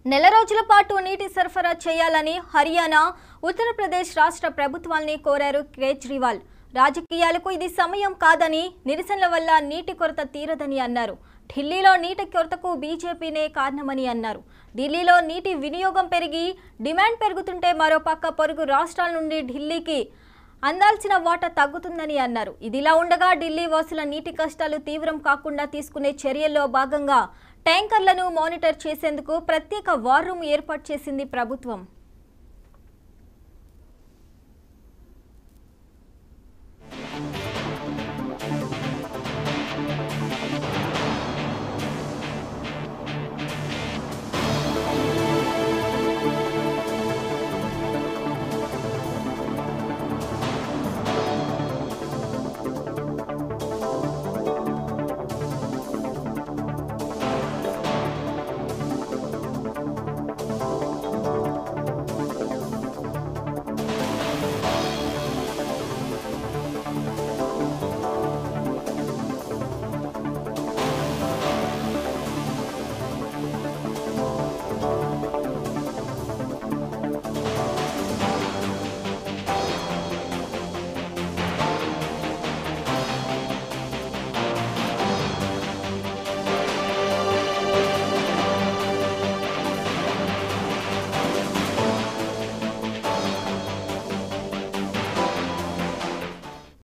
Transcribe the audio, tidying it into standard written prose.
నెల రోజుల పాటు నీటి సరఫరా చేయాలని హర్యానా, ఉత్తరప్రదేశ్ రాష్ట్ర ప్రభుత్వాల్ని కోరారు కేజ్రీవాల్. రాజకీయాలకు ఇది సమయం కాదని, నిరసనల వల్ల నీటి కొరత తీరదని అన్నారు. ఢిల్లీలో నీటి కొరతకు బీజేపీనే కారణమని అన్నారు. ఢిల్లీలో నీటి వినియోగం పెరిగి డిమాండ్ పెరుగుతుంటే మరోపక్క పొరుగు రాష్ట్రాల నుండి ఢిల్లీకి అందాల్సిన వాటా తగ్గుతుందని అన్నారు. ఇదిలా ఉండగా ఢిల్లీ వాసుల నీటి కష్టాలు తీవ్రం కాకుండా తీసుకునే చర్యల్లో భాగంగా ట్యాంకర్లను మానిటర్ చేసేందుకు ప్రత్యేక వార్ రూమ్ ఏర్పాటు చేసింది ప్రభుత్వం.